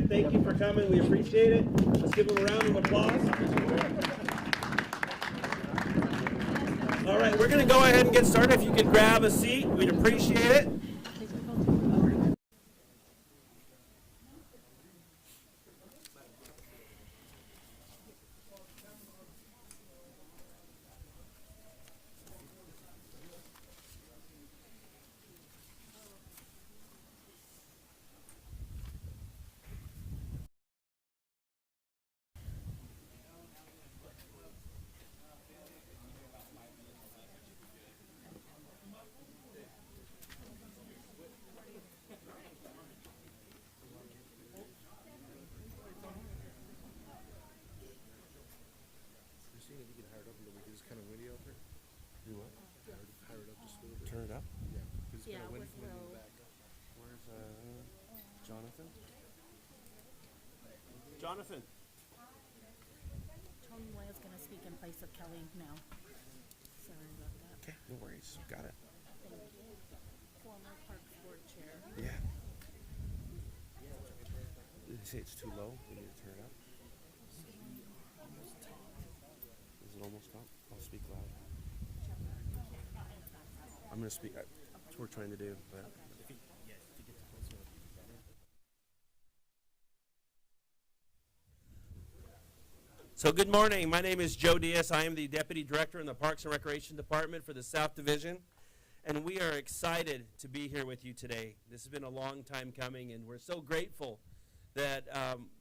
Again, thank you for coming. We appreciate it. Let's give them a round of applause. All right, we're going to go ahead and get started. If you could grab a seat, we'd appreciate it. Turn it up? Yeah. Yeah, with Will. Where's Jonathan? Jonathan. Tony Moya's going to speak in place of Kelly now. Sorry about that. Okay, no worries. Got it. Thank you. Former Parks Board Chair. Yeah. Did they say it's too low? We need to turn it up? Is it almost up? I'll speak loud. I'm going to speak. That's what we're trying to do. But So good morning. My name is Joe Diaz. I am the Deputy Director in the Parks and Recreation Department for the South Division. And we are excited to be here with you today. This has been a long time coming, and we're so grateful that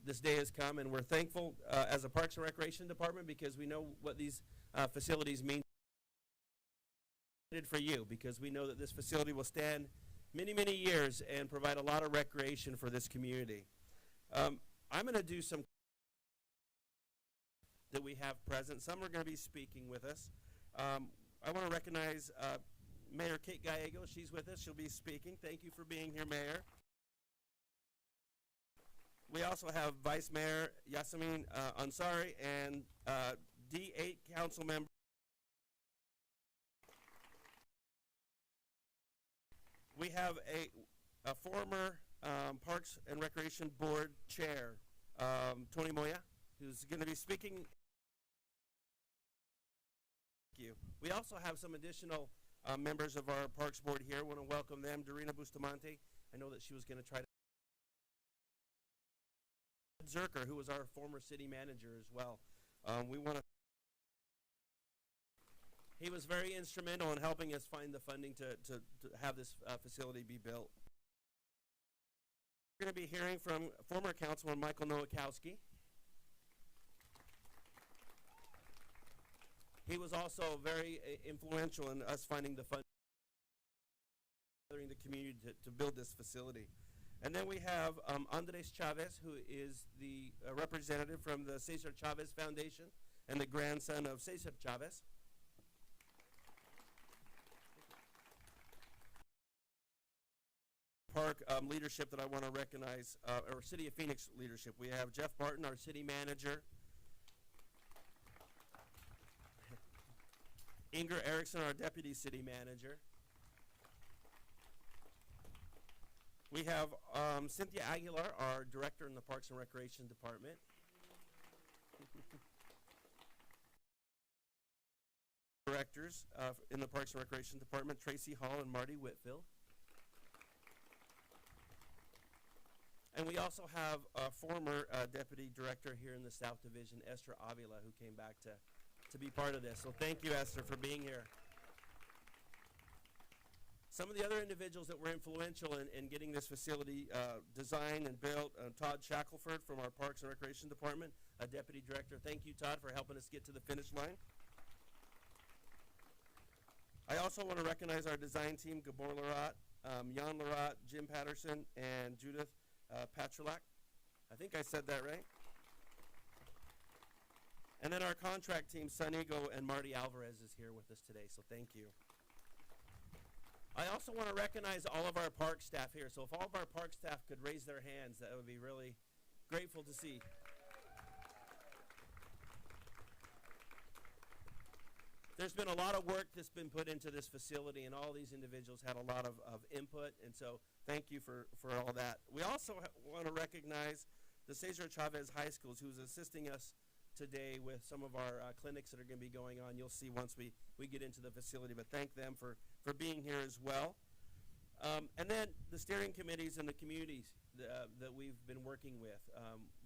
this day has come. And we're thankful as a Parks and Recreation Department because we know what these facilities mean for you, because we know that this facility will stand many, many years and provide a lot of recreation for this community. I'm going to do some that we have present. Some are going to be speaking with us. I want to recognize Mayor Kate Gallego. She's with us. She'll be speaking. Thank you for being here, Mayor. We also have Vice Mayor Yasemin Ansari and D8 Council Member we have a former Parks and Recreation Board Chair, Tony Moya, who's going to be speaking. Thank you. We also have some additional members of our Parks Board here. I want to welcome them. Dorina Bustamante. I know that she was going to try to. Zerker, who was our former city manager as well. We want to. He was very instrumental in helping us find the funding to have this facility be built. We're going to be hearing from former Councilman Michael Nowakowski. He was also very influential in us finding the funding in the community to build this facility. And then we have Andres Chavez, who is the representative from the Cesar Chavez Foundation and the grandson of Cesar Chavez. Park leadership that I want to recognize, or City of Phoenix leadership. We have Jeff Barton, our city manager. Inger Erickson, our deputy city manager. We have Cynthia Aguilar, our director in the Parks and Recreation Department. Directors in the Parks and Recreation Department, Tracy Hall and Marty Whitfield. And we also have a former deputy director here in the South Division, Esther Avila, who came back to be part of this. So thank you, Esther, for being here. Some of the other individuals that were influential in getting this facility designed and built, Todd Shackelford from our Parks and Recreation Department, a deputy director. Thank you, Todd, for helping us get to the finish line. I also want to recognize our design team, Gabor Larat, Jan Larat, Jim Patterson, and Judith Patrulak. I think I said that right. And then our contract team, Sunigo and Marty Alvarez, is here with us today, so thank you. I also want to recognize all of our park staff here. So if all of our park staff could raise their hands, that would be really grateful to see. There's been a lot of work that's been put into this facility, and all these individuals had a lot of input, and so thank you for all that. We also want to recognize the Cesar Chavez High Schools, who's assisting us today with some of our clinics that are going to be going on. You'll see once we get into the facility, but thank them for being here as well. And then the steering committees and the communities that we've been working with.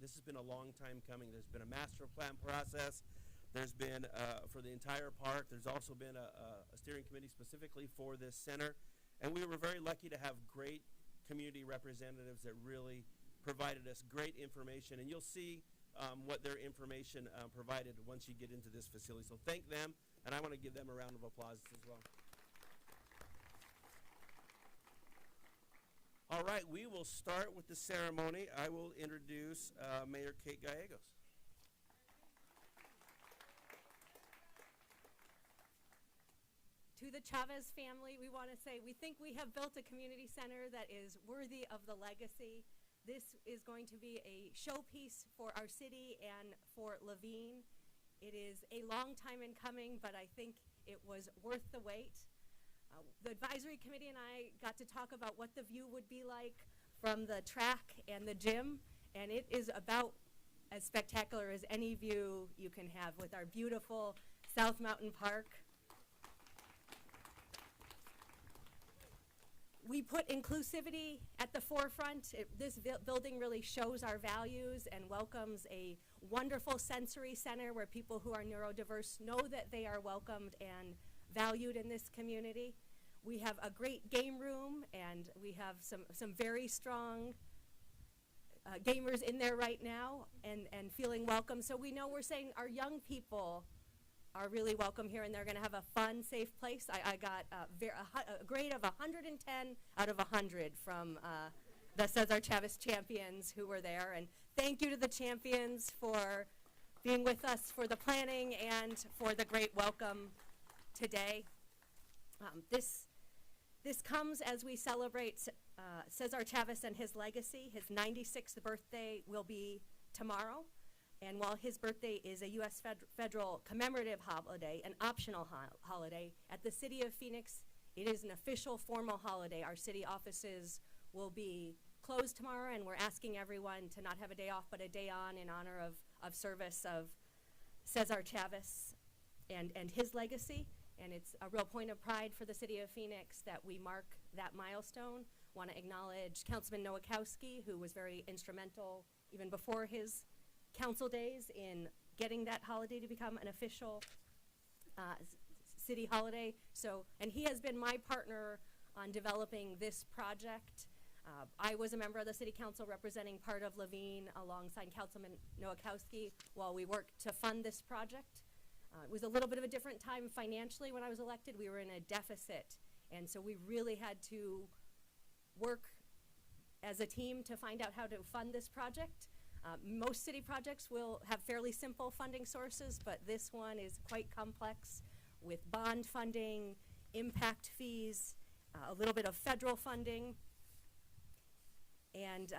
This has been a long time coming. There's been a master plan process. There's been, for the entire park, there's also been a steering committee specifically for this center. And we were very lucky to have great community representatives that really provided us great information. And you'll see what their information provided once you get into this facility. So thank them, and I want to give them a round of applause as well. All right, we will start with the ceremony. I will introduce Mayor Kate Gallegos. To the Chavez family, we want to say we think we have built a community center that is worthy of the legacy. This is going to be a showpiece for our city and for Laveen. It is a long time in coming, but I think it was worth the wait. The advisory committee and I got to talk about what the view would be like from the track and the gym, and it is about as spectacular as any view you can have with our beautiful South Mountain Park. We put inclusivity at the forefront. This building really shows our values and welcomes a wonderful sensory center where people who are neurodiverse know that they are welcomed and valued in this community. We have a great game room, and we have some very strong gamers in there right now and feeling welcome. So we know we're saying our young people are really welcome here, and they're going to have a fun, safe place. I got a grade of 110 out of 100 from the Cesar Chavez champions who were there. And thank you to the champions for being with us for the planning and for the great welcome today. This comes as we celebrate Cesar Chavez and his legacy. His 96th birthday will be tomorrow. And while his birthday is a U.S. federal commemorative holiday, an optional holiday, at the City of Phoenix, it is an official formal holiday. Our city offices will be closed tomorrow, and we're asking everyone to not have a day off, but a day on in honor of service of Cesar Chavez and his legacy. And it's a real point of pride for the City of Phoenix that we mark that milestone. Want to acknowledge Councilman Nowakowski, who was very instrumental even before his council days in getting that holiday to become an official city holiday. And he has been my partner on developing this project. I was a member of the city council representing part of Laveen alongside Councilman Nowakowski while we worked to fund this project. It was a little bit of a different time financially when I was elected. We were in a deficit, and so we really had to work as a team to find out how to fund this project. Most city projects will have fairly simple funding sources, but this one is quite complex with bond funding, impact fees, a little bit of federal funding. And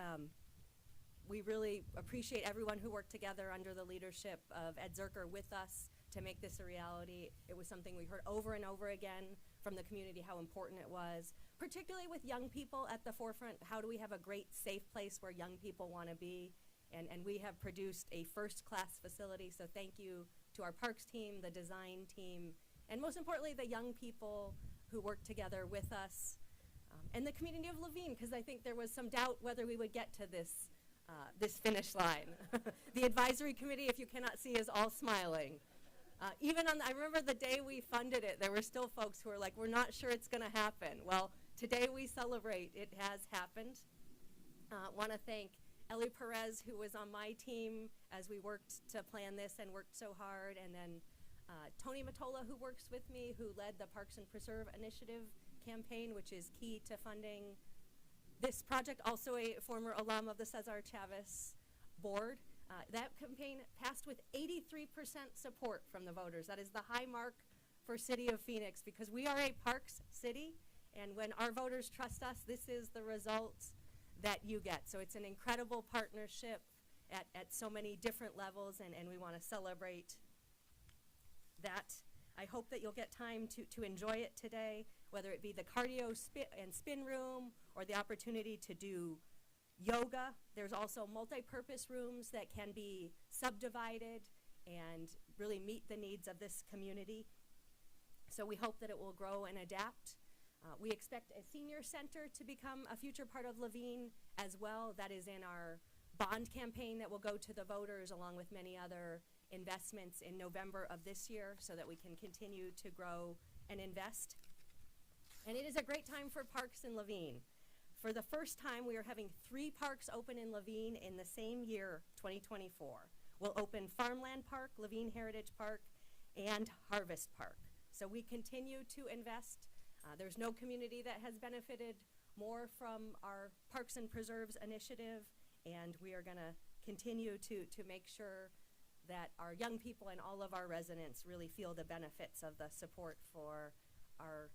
we really appreciate everyone who worked together under the leadership of Ed Zerker with us to make this a reality. It was something we heard over and over again from the community how important it was, particularly with young people at the forefront. How do we have a great, safe place where young people want to be? And we have produced a first-class facility, so thank you to our parks team, the design team, and most importantly, the young people who worked together with us, and the community of Laveen, because I think there was some doubt whether we would get to this finish line. The advisory committee, if you cannot see, is all smiling. I remember the day we funded it, there were still folks who were like, we're not sure it's going to happen. Well, today we celebrate it has happened. Want to thank Ellie Perez, who was on my team as we worked to plan this and worked so hard, and then Tony Matola, who works with me, who led the Parks and Preserve Initiative campaign, which is key to funding this project, also a former alum of the Cesar Chavez board. That campaign passed with 83% support from the voters. That is the high mark for City of Phoenix, because we are a parks city, and when our voters trust us, this is the results that you get. So it's an incredible partnership at so many different levels, and we want to celebrate that. I hope that you'll get time to enjoy it today, whether it be the cardio and spin room or the opportunity to do yoga. There's also multi-purpose rooms that can be subdivided and really meet the needs of this community. So we hope that it will grow and adapt. We expect a senior center to become a future part of Laveen as well. That is in our bond campaign that will go to the voters, along with many other investments in November of this year, so that we can continue to grow and invest. And it is a great time for parks in Laveen. For the first time, we are having 3 parks open in Laveen in the same year, 2024. We'll open Farmland Park, Laveen Heritage Park, and Harvest Park. So we continue to invest. There's no community that has benefited more from our Parks and Preserves initiative, and we are gonna continue to make sure that our young people and all of our residents really feel the benefits of the support for our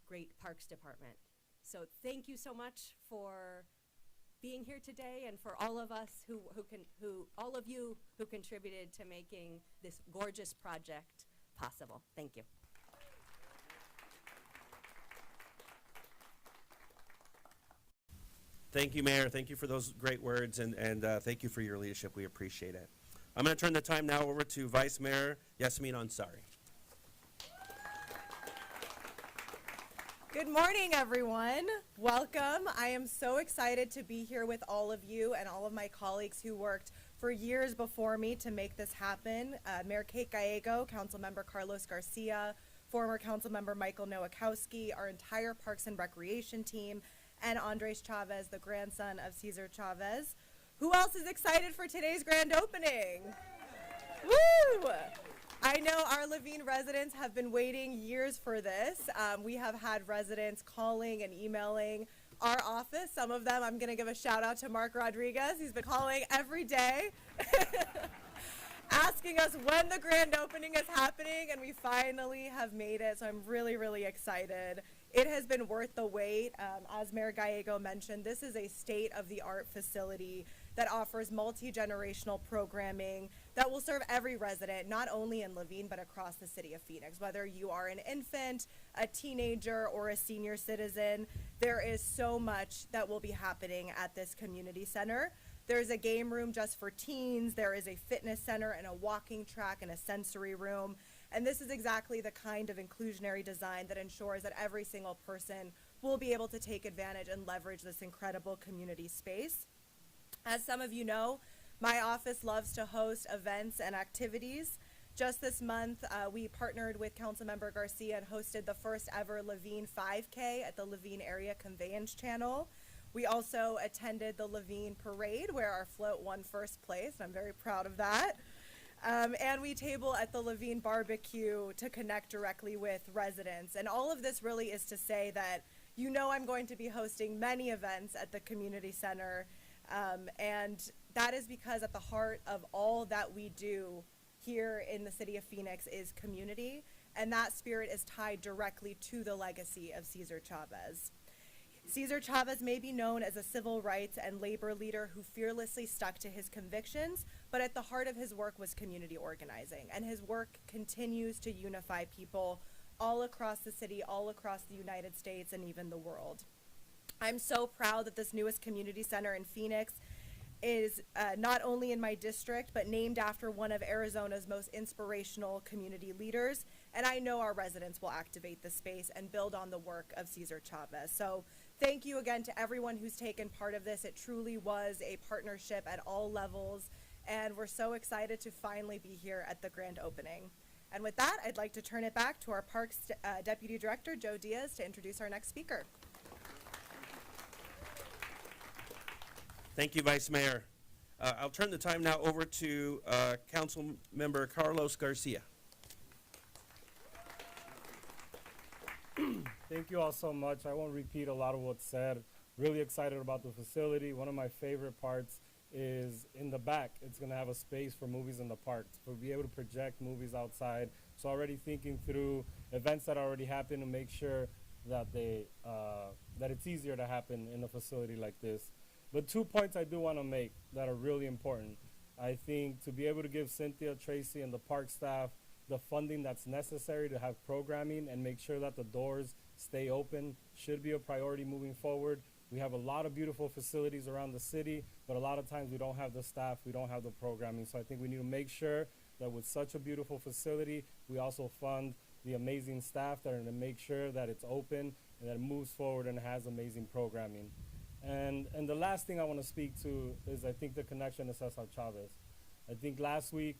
great Parks Department. So thank you so much for being here today, and for all of us all of you who contributed to making this gorgeous project possible. Thank you. Thank you, Mayor. Thank you for those great words, and thank you for your leadership. We appreciate it. I'm going to turn the time now over to Vice Mayor Yasmin Ansari. Good morning, everyone. Welcome. I am so excited to be here with all of you and all of my colleagues who worked for years before me to make this happen. Mayor Kate Gallego, Councilmember Carlos Garcia, former Councilmember Michael Nowakowski, our entire Parks and Recreation team, and Andres Chavez, the grandson of Cesar Chavez. Who else is excited for today's grand opening? Woo! I know our Laveen residents have been waiting years for this. We have had residents calling and emailing our office. Some of them, I'm going to give a shout out to Mark Rodriguez. He's been calling every day, asking us when the grand opening is happening, and we finally have made it. So I'm really, really excited. It has been worth the wait. As Mayor Gallego mentioned, this is a state-of-the-art facility that offers multi-generational programming that will serve every resident, not only in Laveen, but across the city of Phoenix. Whether you are an infant, a teenager, or a senior citizen, there is so much that will be happening at this community center. There's a game room just for teens. There is a fitness center and a walking track and a sensory room. And this is exactly the kind of inclusionary design that ensures that every single person will be able to take advantage and leverage this incredible community space. As some of you know, my office loves to host events and activities. Just this month, we partnered with Councilmember Garcia and hosted the first ever Laveen 5K at the Laveen Area Conveyance Channel. We also attended the Laveen Parade, where our float won first place, and I'm very proud of that. And we table at the Laveen Barbecue to connect directly with residents. And all of this really is to say that you know I'm going to be hosting many events at the community center. And that is because at the heart of all that we do here in the city of Phoenix is community, and that spirit is tied directly to the legacy of Cesar Chavez. Cesar Chavez may be known as a civil rights and labor leader who fearlessly stuck to his convictions, but at the heart of his work was community organizing, and his work continues to unify people all across the city, all across the United States, and even the world. I'm so proud that this newest community center in Phoenix is not only in my district, but named after one of Arizona's most inspirational community leaders. And I know our residents will activate the space and build on the work of Cesar Chavez. So thank you again to everyone who's taken part of this. It truly was a partnership at all levels, and we're so excited to finally be here at the grand opening. And with that, I'd like to turn it back to our Parks Deputy Director, Joe Diaz, to introduce our next speaker. Thank you, Vice Mayor. I'll turn the time now over to Council Member Carlos Garcia. Thank you all so much. I won't repeat a lot of what's said. Really excited about the facility. One of my favorite parts is in the back. It's going to have a space for movies in the park. We'll be able to project movies outside. So already thinking through events that already happen to make sure that that it's easier to happen in a facility like this. But 2 points I do want to make that are really important. I think to be able to give Cynthia, Tracy, and the park staff the funding that's necessary to have programming and make sure that the doors stay open should be a priority moving forward. We have a lot of beautiful facilities around the city, but a lot of times we don't have the staff, we don't have the programming. So I think we need to make sure that with such a beautiful facility, we also fund the amazing staff that are going to make sure that it's open and that it moves forward and has amazing programming. And the last thing I want to speak to is I think the connection to Cesar Chavez. I think last week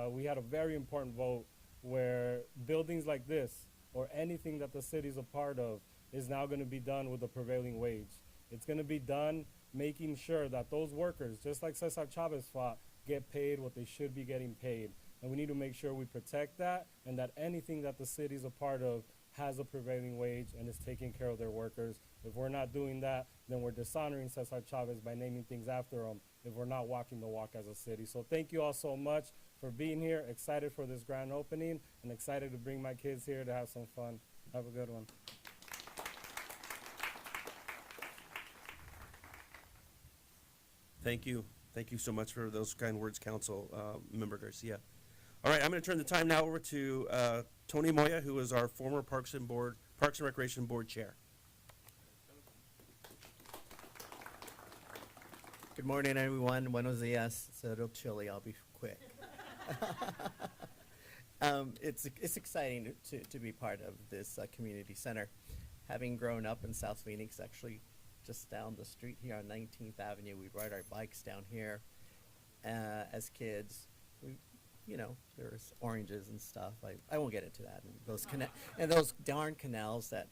we had a very important vote where buildings like this or anything that the city's a part of is now going to be done with the prevailing wage. It's going to be done making sure that those workers, just like Cesar Chavez fought, get paid what they should be getting paid. And we need to make sure we protect that and that anything that the city's a part of has a prevailing wage and is taking care of their workers. If we're not doing that, then we're dishonoring Cesar Chavez by naming things after him if we're not walking the walk as a city. So thank you all so much for being here. Excited for this grand opening and excited to bring my kids here to have some fun. Have a good one. Thank you. Thank you so much for those kind words, Council Member Garcia. All right, I'm going to turn the time now over to Tony Moya, who is our former Parks and Recreation Board Chair. Good morning, everyone. Buenos dias. It's a little chilly. I'll be quick. It's exciting to be part of this community center. Having grown up in South Phoenix, actually just down the street here on 19th Avenue, we ride our bikes down here as kids. There's oranges and stuff. I won't get into that. And those darn canals that,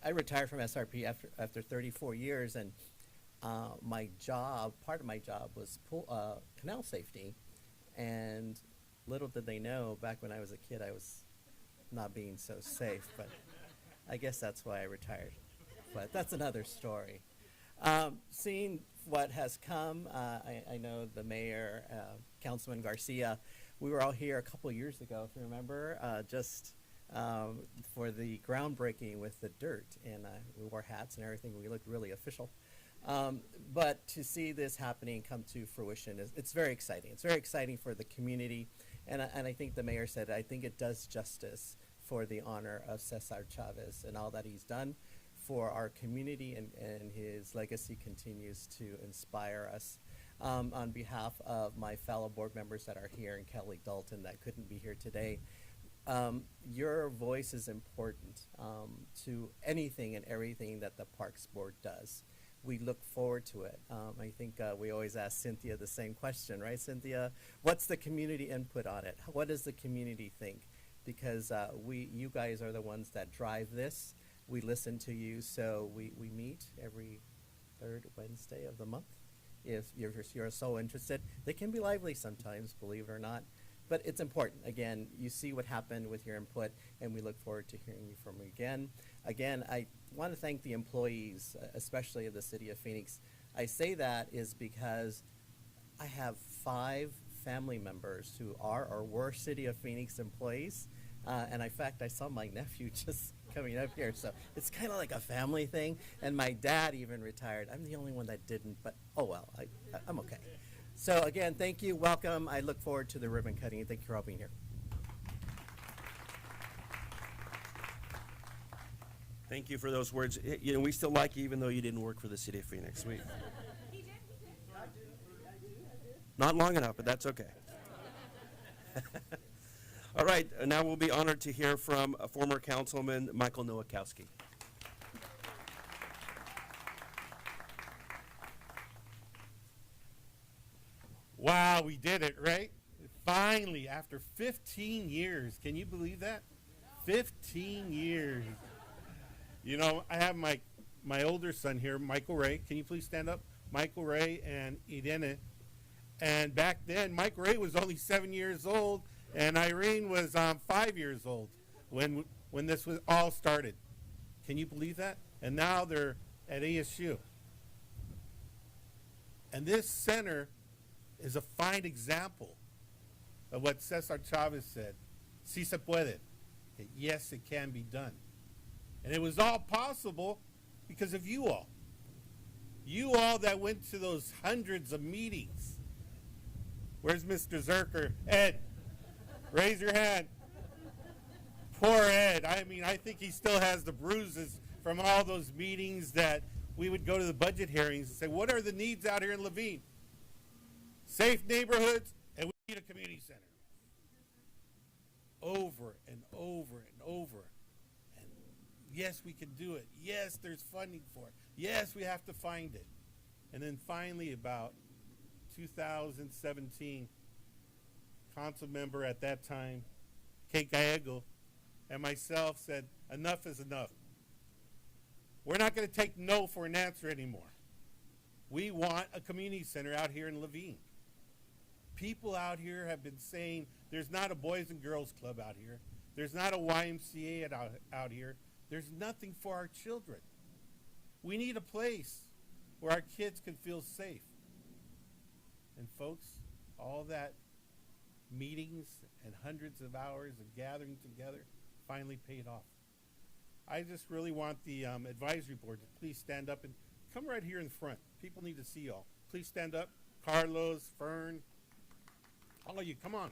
I retired from SRP after 34 years, and my job, part of my job was canal safety. And little did they know, back when I was a kid, I was not being so safe. But I guess that's why I retired. But that's another story. Seeing what has come, I know the mayor, Councilman Garcia, we were all here a couple of years ago, if you remember, just for the groundbreaking with the dirt. And we wore hats and everything. We looked really official. But to see this happening come to fruition, it's very exciting. It's very exciting for the community. And I think the mayor said, I think it does justice for the honor of Cesar Chavez and all that he's done for our community, and his legacy continues to inspire us. On behalf of my fellow board members that are here and Kelly Dalton that couldn't be here today, your voice is important to anything and everything that the Parks Board does. We look forward to it. I think we always ask Cynthia the same question, right, Cynthia? What's the community input on it? What does the community think? Because you guys are the ones that drive this. We listen to you, so we meet every third Wednesday of the month. If you're so interested, they can be lively sometimes, believe it or not. But it's important. Again, you see what happened with your input, and we look forward to hearing you from you again. Again, I want to thank the employees, especially of the city of Phoenix. I say that is because I have 5 family members who are or were city of Phoenix employees. And in fact, I saw my nephew just coming up here. So it's kind of like a family thing. And my dad even retired. I'm the only one that didn't, but oh well, I'm okay. So again, thank you, welcome. I look forward to the ribbon cutting, and thank you for all being here. Thank you for those words. We still like you even though you didn't work for the city of Phoenix. Not long enough, but that's okay. All right, now we'll be honored to hear from former Councilman Michael Nowakowski. Wow, we did it, right? Finally, after 15 years. Can you believe that? 15 years. I have my older son here, Michael Ray. Can you please stand up? Michael Ray and Irene. And back then, Michael Ray was only 7 years old, and Irene was 5 years old when this was all started. Can you believe that? And now they're at ASU. And this center is a fine example of what Cesar Chavez said. Si se puede. Yes, it can be done. And it was all possible because of you all. You all that went to those hundreds of meetings. Where's Mr. Zerker? Ed, raise your hand. Poor Ed. I think he still has the bruises from all those meetings that we would go to the budget hearings and say, what are the needs out here in Levine? Safe neighborhoods, and we need a community center. Over and over and over. And yes, we can do it. Yes, there's funding for it. Yes, we have to find it. And then finally, about 2017, council member at that time, Kate Gallego, and myself said, enough is enough. We're not going to take no for an answer anymore. We want a community center out here in Levine. People out here have been saying there's not a Boys and Girls Club out here. There's not a YMCA out here. There's nothing for our children. We need a place where our kids can feel safe. And folks, all that meetings and hundreds of hours of gathering together finally paid off. I just really want the advisory board to please stand up and come right here in front. People need to see y'all. Please stand up. Carlos, Fern, all of you, come on.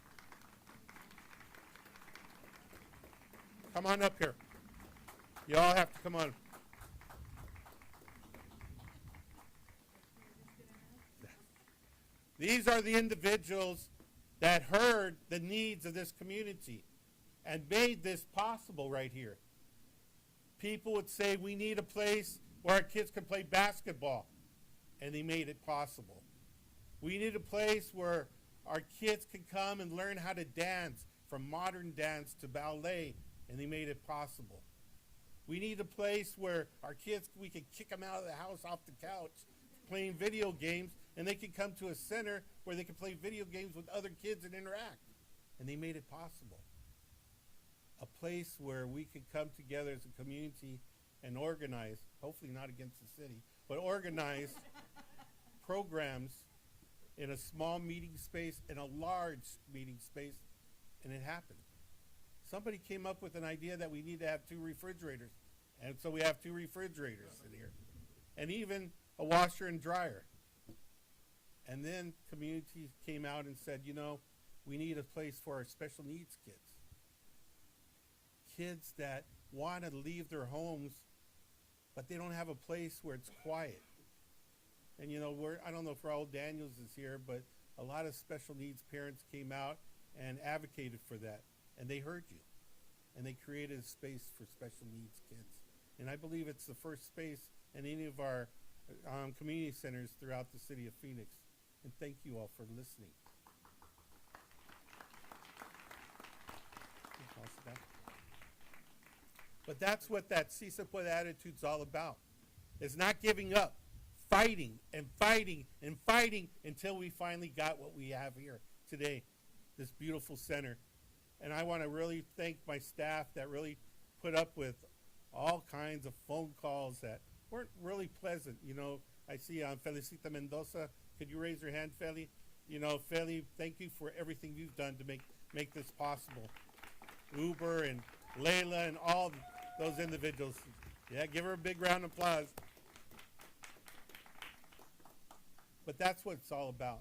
Come on up here. You all have to come on. These are the individuals that heard the needs of this community and made this possible right here. People would say, we need a place where our kids can play basketball, and they made it possible. We need a place where our kids can come and learn how to dance, from modern dance to ballet, and they made it possible. We need a place where our kids, we can kick them out of the house off the couch playing video games, and they can come to a center where they can play video games with other kids and interact. And they made it possible. A place where we could come together as a community and organize, hopefully not against the city, but organize programs in a small meeting space, in a large meeting space, and it happened. Somebody came up with an idea that we need to have 2 refrigerators, and so we have 2 refrigerators in here, and even a washer and dryer. And then community came out and said, you know, we need a place for our special needs kids. Kids that want to leave their homes, but they don't have a place where it's quiet. And you know, I don't know if Raul Daniels is here, but a lot of special needs parents came out and advocated for that. And they heard you. And they created a space for special needs kids. And I believe it's the first space in any of our community centers throughout the city of Phoenix. And thank you all for listening. But that's what that Cesar Puede attitude's all about. It's not giving up, fighting and fighting and fighting until we finally got what we have here today, this beautiful center. And I want to really thank my staff that really put up with all kinds of phone calls that weren't really pleasant. You know, I see Felicita Mendoza. Could you raise your hand, Feli? You know, Feli, thank you for everything you've done to make this possible. Uber and Layla and all those individuals. Yeah, give her a big round of applause. But that's what it's all about.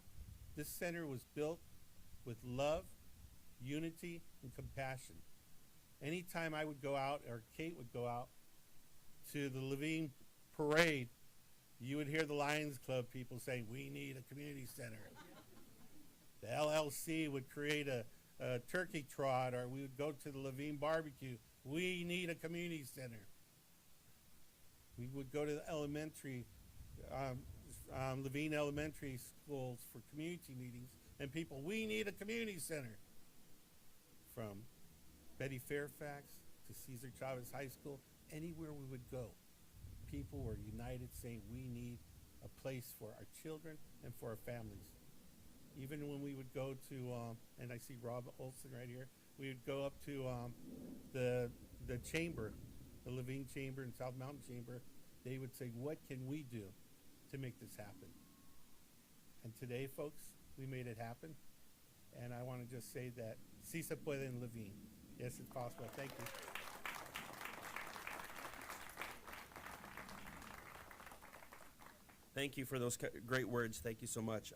This center was built with love, unity, and compassion. Anytime I would go out, or Kate would go out to the Levine parade, you would hear the Lions Club people say, we need a community center. The LLC would create a turkey trot, or we would go to the Levine barbecue. We need a community center. We would go to the elementary, Levine elementary schools for community meetings, and people, we need a community center. From Betty Fairfax to Cesar Chavez High School, anywhere we would go, people were united saying we need a place for our children and for our families. Even when we would go to, and I see Rob Olson right here, we would go up to the chamber, the Levine Chamber and South Mountain Chamber. They would say, what can we do to make this happen? And today, folks, we made it happen. And I want to just say that sí se puede in Levine. Yes, it's possible. Thank you. Thank you for those great words. Thank you so much.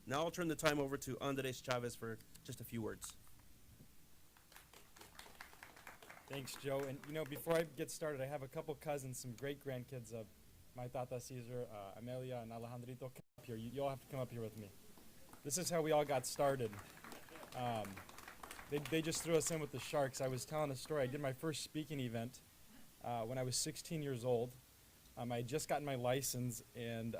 Now I'll turn the time over to Andres Chavez for just a few words. Thanks, Joe. And you know, before I get started, I have a couple cousins, some great grandkids. my Tata Cesar, Amelia, and Alejandrito, come up here. You all have to come up here with me. This is how we all got started. They just threw us in with the Sharks. I was telling a story. I did my first speaking event when I was 16 years old. I had just gotten my license, and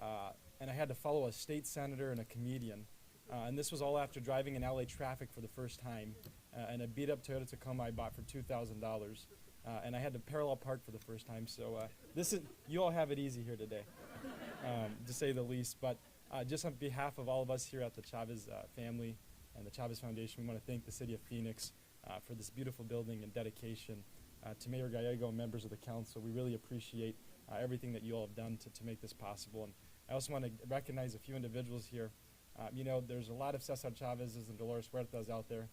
I had to follow a state senator and a comedian. And this was all after driving in LA traffic for the first time, and a beat-up Toyota Tacoma I bought for $2,000. And I had to parallel park for the first time. So you all have it easy here today, to say the least. But just on behalf of all of us here at the Chavez family and the Chavez Foundation, we want to thank the City of Phoenix for this beautiful building and dedication. To Mayor Gallego and members of the council, we really appreciate everything that you all have done to make this possible. And I also want to recognize a few individuals here. There's a lot of Cesar Chavez's and Dolores Huertas out there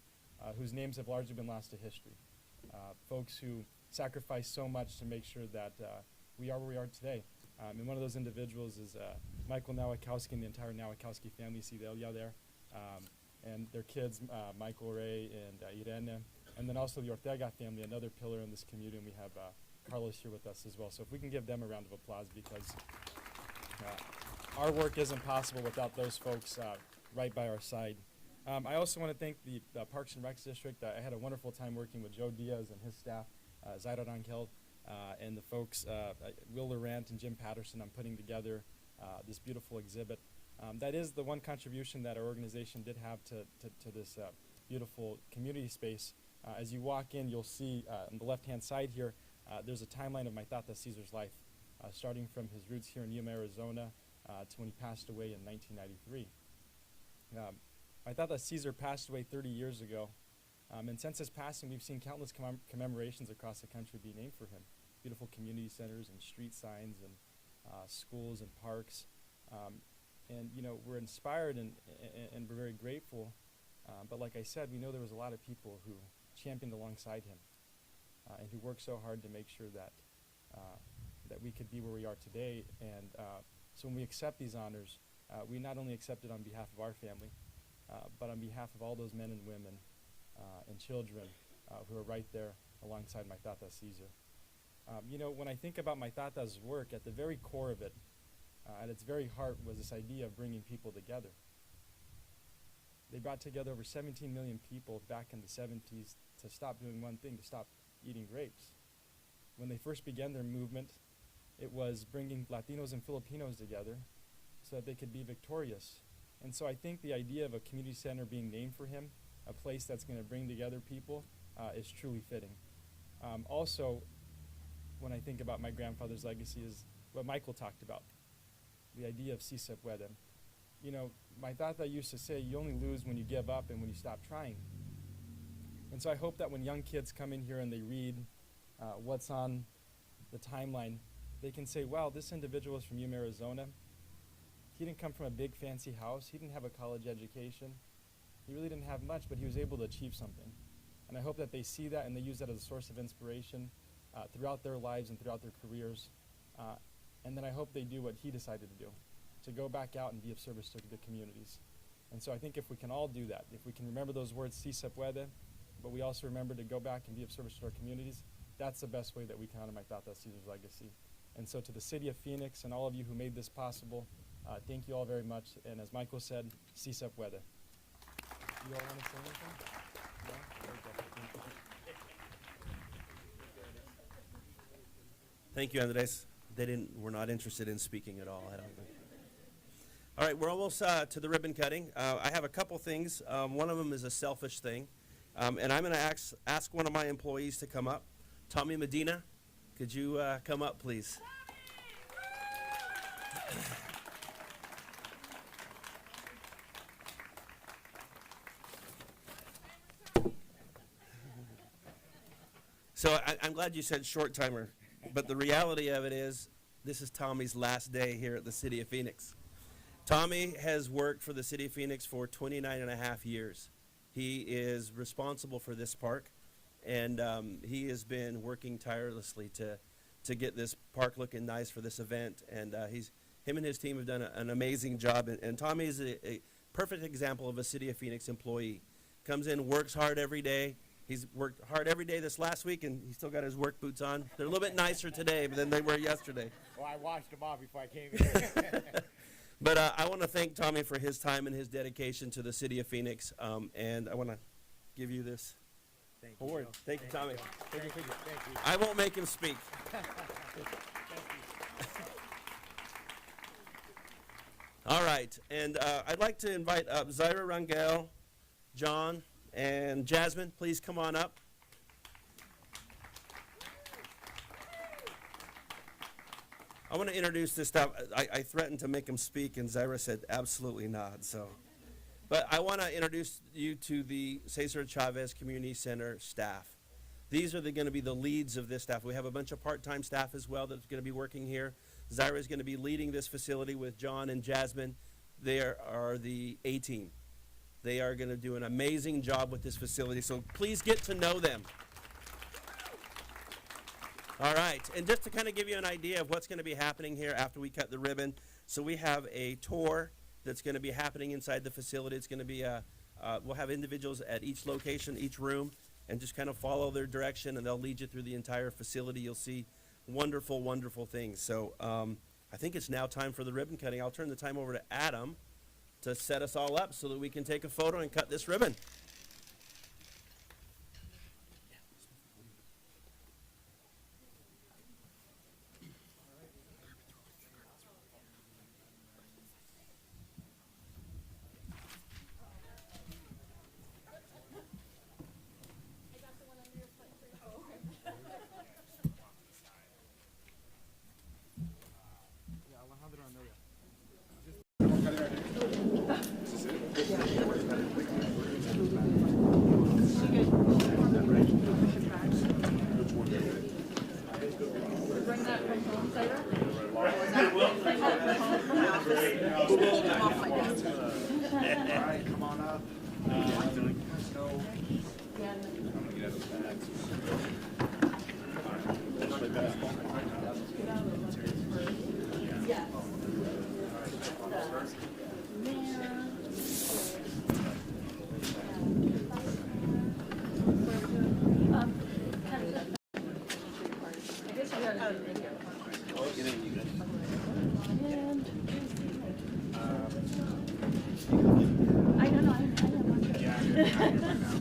whose names have largely been lost to history. Folks who sacrificed so much to make sure that we are where we are today. And one of those individuals is Michael Nowakowski and the entire Nowakowski family. See Delia there. And their kids, Michael Ray and Irene. And then also the Ortega family, another pillar in this community. And we have Carlos here with us as well. So if we can give them a round of applause, because our work isn't possible without those folks right by our side. I also want to thank the Parks and Recs District. I had a wonderful time working with Joe Diaz and his staff, Zaira Rangel, and the folks, Will Laurent and Jim Patterson, on putting together this beautiful exhibit. That is the one contribution that our organization did have to this beautiful community space. As you walk in, you'll see on the left-hand side here, there's a timeline of my Tata Cesar's life, starting from his roots here in Yuma, Arizona, to when he passed away in 1993. My Tata Cesar passed away 30 years ago, and since his passing, we've seen countless commemorations across the country be named for him. Beautiful community centers and street signs and schools and parks. And we're inspired and we're very grateful. But like I said, we know there was a lot of people who championed alongside him and who worked so hard to make sure that that we could be where we are today. And so when we accept these honors, we not only accept it on behalf of our family, but on behalf of all those men and women and children who are right there alongside my Tata Cesar. When I think about my Tata's work, at the very core of it, at its very heart, was this idea of bringing people together. They brought together over 17 million people back in the 70s to stop doing one thing, to stop eating grapes. When they first began their movement, it was bringing Latinos and Filipinos together so that they could be victorious. And so I think the idea of a community center being named for him, a place that's going to bring together people, is truly fitting. Also, when I think about my grandfather's legacy, is what Michael talked about, the idea of si se puede. My Tata used to say, you only lose when you give up and when you stop trying. And so I hope that when young kids come in here and they read what's on the timeline, they can say, wow, this individual is from Yuma, Arizona. He didn't come from a big fancy house. He didn't have a college education. He really didn't have much, but he was able to achieve something. And I hope that they see that and they use that as a source of inspiration throughout their lives and throughout their careers. And then I hope they do what he decided to do, to go back out and be of service to the communities. And so I think if we can all do that, if we can remember those words, si se puede, but we also remember to go back and be of service to our communities, that's the best way that we can honor my Tata Cesar's legacy. And so to the City of Phoenix and all of you who made this possible, thank you all very much. And as Michael said, si se puede. You all want to say anything? No? Very good. Thank you, Andres. We're not interested in speaking at all, I don't think. All right, we're almost to the ribbon cutting. I have a couple things. One of them is a selfish thing. And I'm going to ask one of my employees to come up. Tommy Medina, could you come up, please? So I'm glad you said short timer, but the reality of it is this is Tommy's last day here at the City of Phoenix. Tommy has worked for the City of Phoenix for 29 and a half years. He is responsible for this park, and he has been working tirelessly to get this park looking nice for this event. And him and his team have done an amazing job. And Tommy is a perfect example of a City of Phoenix employee. Comes in, works hard every day, He's worked hard every day this last week, and he still got his work boots on. They're a little bit nicer today than they were yesterday. Well, I washed them off before I came here. But I want to thank Tommy for his time and his dedication to the city of Phoenix, and I want to give you this Thank you, award. Joe. Thank you, Tommy. Thank you. Thank you. I won't make him speak. All right, and I'd like to invite up Zaira Rangel, John, and Jasmine. Please come on up. I want to introduce this stuff. I threatened to make him speak, and Zaira said absolutely not. But I want to introduce you to the Cesar Chavez Community Center staff. These are going to be the leads of this staff. We have a bunch of part-time staff as well that's going to be working here. Zaira is going to be leading this facility with John and Jasmine. They are the A-team. They are going to do an amazing job with this facility, so please get to know them. All right, and just to kind of give you an idea of what's going to be happening here after we cut the ribbon, so we have a tour that's going to be happening inside the facility. It's going to be we'll have individuals at each location, each room, and just kind of follow their direction, and they'll lead you through the entire facility. You'll see wonderful, wonderful things. So I think it's now time for the ribbon cutting. I'll turn the time over to Adam to set us all up so that we can take a photo and cut this ribbon.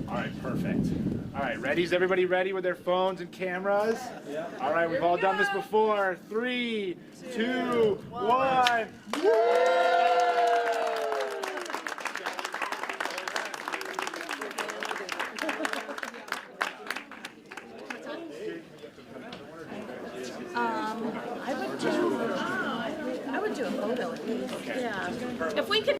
All right, perfect. All right, ready? Is everybody ready with their phones and cameras? Yeah. All right, we've all done this before. 3, 2, 1. I would do a photo at least. Yeah. If we could